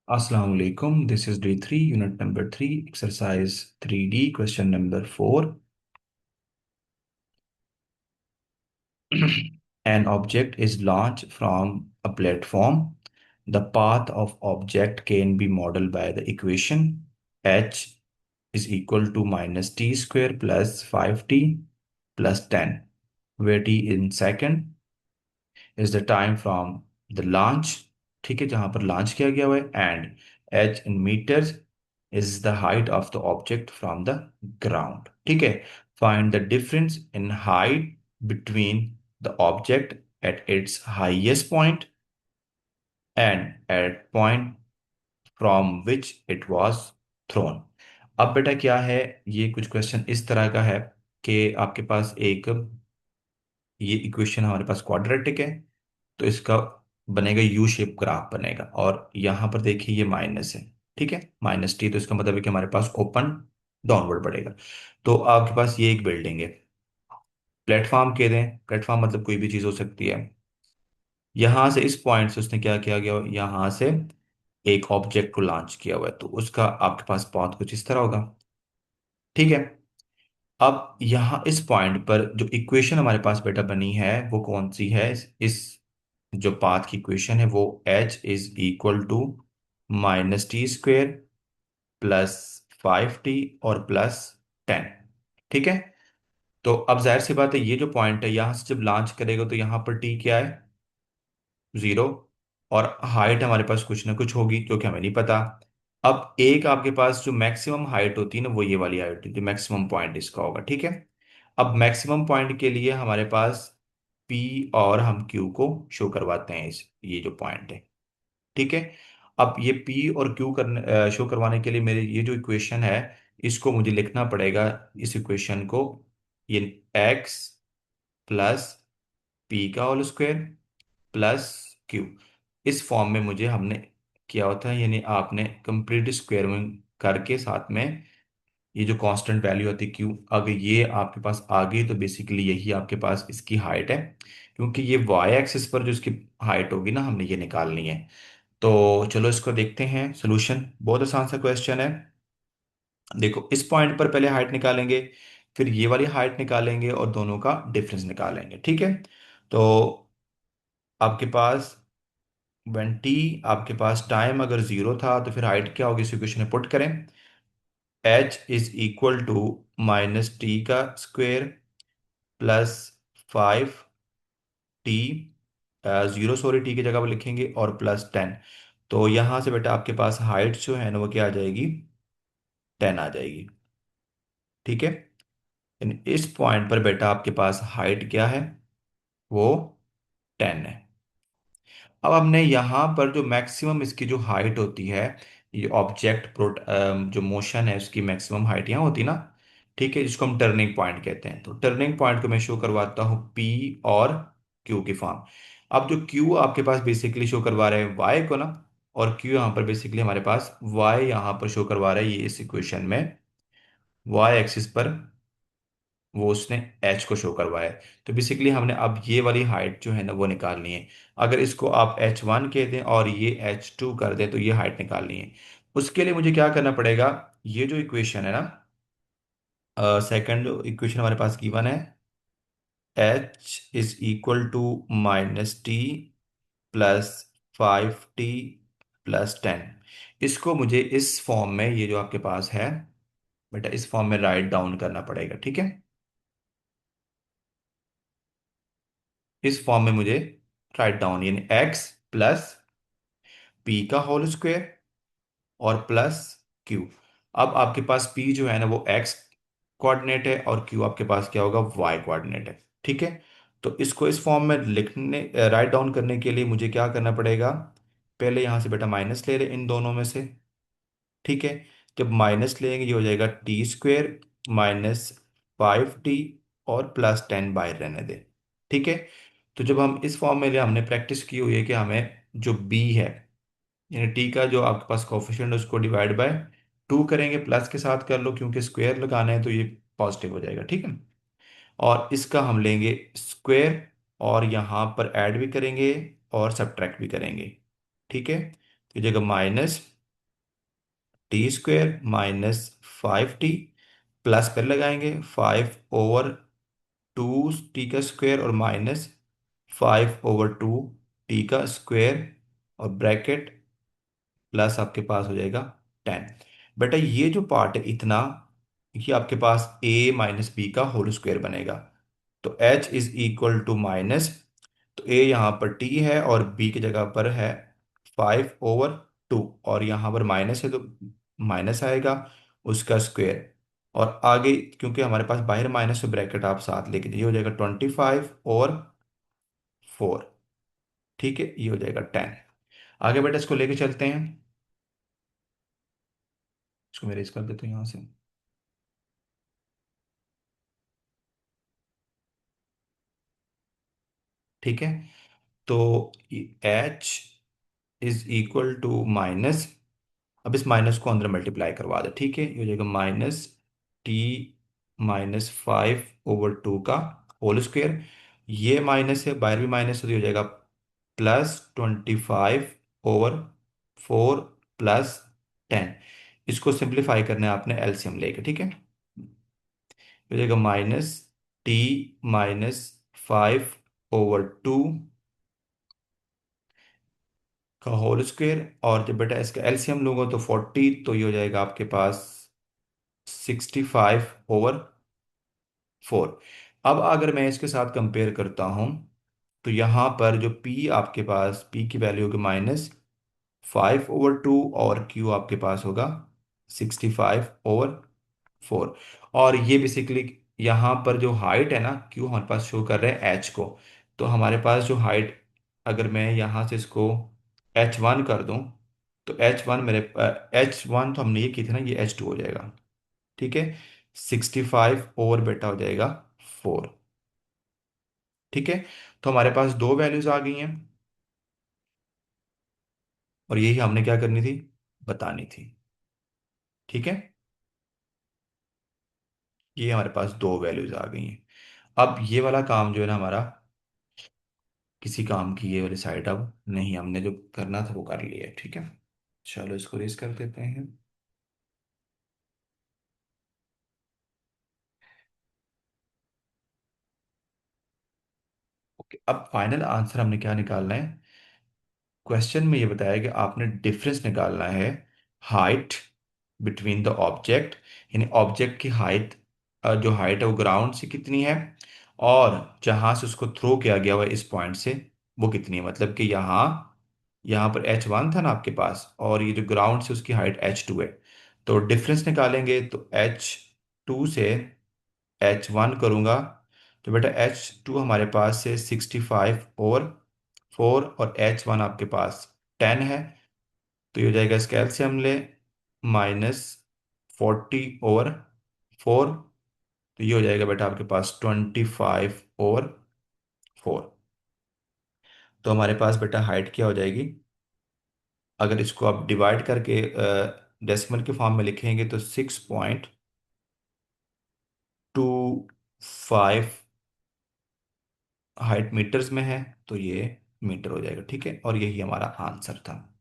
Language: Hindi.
Assalamu alaikum. This is day 3, unit number 3, exercise 3D, question number 4. An object is launched from a platform. The path of object can be modeled by the equation h is equal to minus t square plus 5t plus 10, where t in second is the time from the launch, ठीक है, जहां पर लॉन्च किया गया हुआ है, and h in meters is the height of the object from the ground. ठीक है, find the difference in height between the object at its highest point and at point from which it was thrown. अब बेटा क्या है, ये कुछ क्वेश्चन इस तरह का है कि आपके पास एक ये इक्वेशन हमारे पास क्वाड्रेटिक है, तो इसका बनेगा यू शेप ग्राफ बनेगा, और यहाँ पर देखिए ये माइनस है, ठीक है, माइनस टी, तो इसका मतलब है कि हमारे पास ओपन डाउनवर्ड बढ़ेगा। तो आपके पास ये एक बिल्डिंग है, प्लेटफॉर्म कह दें, प्लेटफॉर्म मतलब कोई भी चीज़ हो सकती है। यहाँ से इस पॉइंट से उसने क्या किया गया, यहाँ से एक ऑब्जेक्ट को लॉन्च किया हुआ है, तो उसका आपके पास पाथ कुछ इस तरह होगा, ठीक है। अब यहाँ इस पॉइंट पर जो इक्वेशन हमारे पास बेटा बनी है वो कौन सी है, इस जो पाथ की इक्वेशन है वो h is equal to minus T square plus 5t और प्लस 10, ठीक है। तो अब जाहिर सी बात है, ये जो पॉइंट है यहां से जब लॉन्च करेगा तो यहाँ पर t क्या है, 0, और हाइट हमारे पास कुछ ना कुछ होगी जो कि हमें नहीं पता। अब एक आपके पास जो मैक्सिमम हाइट होती है ना, वो ये वाली हाइट होती है, जो मैक्सिमम पॉइंट इसका होगा, ठीक है। अब मैक्सिमम पॉइंट के लिए हमारे पास P और हम Q को शो करवाते हैं, इस ये जो पॉइंट है, ठीक है। अब ये P और Q करने शो करवाने के लिए मेरे ये जो इक्वेशन है, इसको मुझे लिखना पड़ेगा, इस इक्वेशन को, ये x प्लस पी का होल स्क्वायर प्लस क्यू, इस फॉर्म में मुझे हमने किया होता है, यानी आपने कंप्लीट स्क्वायर में करके साथ में ये जो कांस्टेंट वैल्यू होती है क्यू, अगर ये आपके पास आ गई तो बेसिकली यही आपके पास इसकी हाइट है, क्योंकि ये वाई एक्सिस पर जो इसकी हाइट होगी ना, हमने ये निकालनी है। तो चलो इसको देखते हैं सोल्यूशन, बहुत आसान सा क्वेश्चन है। देखो इस पॉइंट पर पहले हाइट निकालेंगे, फिर ये वाली हाइट निकालेंगे और दोनों का डिफरेंस निकालेंगे, ठीक है। तो आपके पास 20, आपके पास टाइम अगर 0 था तो फिर हाइट क्या होगी, इस इक्वेशन में पुट करें, h is equal to minus T का square plus 5t, 0 sorry T की जगह पर लिखेंगे, और प्लस 10। तो यहाँ से बेटा आपके पास हाइट जो है ना वो क्या आ जाएगी, 10 आ जाएगी, ठीक है। यानी इस पॉइंट पर बेटा आपके पास हाइट क्या है, वो 10 है। अब हमने यहाँ पर जो मैक्सिमम इसकी जो हाइट होती है, ये ऑब्जेक्ट जो मोशन है उसकी मैक्सिमम हाइट यहाँ होती है ना, ठीक है, जिसको हम टर्निंग पॉइंट कहते हैं। तो टर्निंग पॉइंट को मैं शो करवाता हूँ पी और क्यू की फॉर्म। अब जो क्यू आपके पास बेसिकली शो करवा रहे हैं वाई को ना, और क्यू यहाँ पर बेसिकली हमारे पास वाई यहाँ पर शो करवा रहा है, ये इस इक्वेशन में वाई एक्सिस पर वो उसने एच को शो करवाया है। तो बेसिकली हमने अब ये वाली हाइट जो है ना वो निकालनी है। अगर इसको आप H1 कह दें और ये H2 कर दें तो ये हाइट निकालनी है। उसके लिए मुझे क्या करना पड़ेगा, ये जो इक्वेशन है ना, सेकंड जो इक्वेशन हमारे पास गिवन है, H is equal to minus T plus 5t plus 10, इसको मुझे इस फॉर्म में, ये जो आपके पास है बेटा, इस फॉर्म में राइट डाउन करना पड़ेगा, ठीक है। इस फॉर्म में मुझे राइट डाउन, यानी x प्लस पी का होल स्क्वायर और प्लस क्यू। अब आपके पास p जो है ना वो x कोऑर्डिनेट है, और q आपके पास क्या होगा, y कोऑर्डिनेट है, ठीक है। तो इसको इस फॉर्म में लिखने, राइट डाउन करने के लिए मुझे क्या करना पड़ेगा, पहले यहां से बेटा माइनस ले रहे इन दोनों में से, ठीक है। जब माइनस लेंगे ये हो जाएगा टी स्क्वेयर माइनस 5t और प्लस 10 बाहर रहने दें, ठीक है। तो जब हम इस फॉर्म में हमने प्रैक्टिस की हुई है कि हमें जो b है, यानी टी का जो आपके पास कोफिशिएंट है उसको डिवाइड बाय 2 करेंगे, प्लस के साथ कर लो क्योंकि स्क्वायर लगाना है तो ये पॉजिटिव हो जाएगा, ठीक है। और इसका हम लेंगे स्क्वायर, और यहाँ पर ऐड भी करेंगे और सब्ट्रैक्ट भी करेंगे, ठीक है। तो ये जगह minus t² minus 5t plus पर लगाएंगे 5/2 t² और माइनस 5/2 t² और ब्रैकेट प्लस आपके पास हो जाएगा 10। बेटा ये जो पार्ट है इतना, ये आपके पास a - b का होल स्क्वायर बनेगा। तो h is equal to minus, तो a यहाँ पर t है और b की जगह पर है 5/2, और यहाँ पर माइनस है तो माइनस आएगा उसका स्क्वायर। और आगे क्योंकि हमारे पास बाहर माइनस, तो ब्रैकेट आप साथ लेके जाइए, हो जाएगा 25/4। ठीक है, ये हो जाएगा 10। आगे बेटा इसको लेके चलते हैं, इसको मैं रेज कर देता हूँ यहाँ से। ठीक है, तो h is equal to minus, अब इस माइनस को अंदर मल्टीप्लाई करवा दे। ठीक है, ये हो जाएगा माइनस t -5/2 का होल स्क्वायर। ये माइनस है, बाहर भी माइनस है, तो ये हो जाएगा +25/4 +10। इसको सिंप्लीफाई करना है आपने एलसीएम लेके। ठीक है, हो जाएगा माइनस t -5/2 का होल स्क्वायर, और जब बेटा इसका एलसीएम लूंगा तो 40, तो ये हो जाएगा आपके पास 65/4। अब अगर मैं इसके साथ कंपेयर करता हूं, तो यहाँ पर जो p आपके पास, p की वैल्यू होगी -5/2, और q आपके पास होगा 65/4। और ये बेसिकली यहाँ पर जो हाइट है ना, q हमारे पास शो कर रहे हैं h को। तो हमारे पास जो हाइट, अगर मैं यहाँ से इसको h1 कर दूं, तो h1 मेरे h1 तो हमने ये की थी ना, ये h2 हो जाएगा। ठीक है, 65 और बेटा हो जाएगा 4। ठीक है, तो हमारे पास दो वैल्यूज आ गई हैं, और यही हमने क्या करनी थी, बतानी थी। ठीक है, ये हमारे पास दो वैल्यूज आ गई हैं। अब ये वाला काम जो है ना हमारा, किसी काम की ये वाली साइड अब नहीं, हमने जो करना था वो कर लिया है। ठीक है, चलो इसको रेस कर देते हैं। ओके, अब फाइनल आंसर हमने क्या निकालना है, क्वेश्चन में ये बताया कि आपने डिफरेंस निकालना है हाइट बिटवीन द ऑब्जेक्ट, यानी ऑब्जेक्ट की हाइट, जो हाइट है वो ग्राउंड से कितनी है, और जहां से उसको थ्रो किया गया हुआ है इस पॉइंट से, वो कितनी है। मतलब कि यहाँ यहाँ पर h1 था ना आपके पास, और ये जो ग्राउंड से उसकी हाइट h2 है। तो डिफरेंस निकालेंगे, तो h2 से h1 करूंगा, तो बेटा h2 हमारे पास से 65/4, और h1 आपके पास 10 है। तो ये हो जाएगा, इसका एलसीएम ले, -40/4, तो ये हो जाएगा बेटा आपके पास 25/4। तो हमारे पास बेटा हाइट क्या हो जाएगी, अगर इसको आप डिवाइड करके डेसिमल के फॉर्म में लिखेंगे, तो 6.25 हाइट मीटर्स में है, तो ये मीटर हो जाएगा। ठीक है, और यही हमारा आंसर था।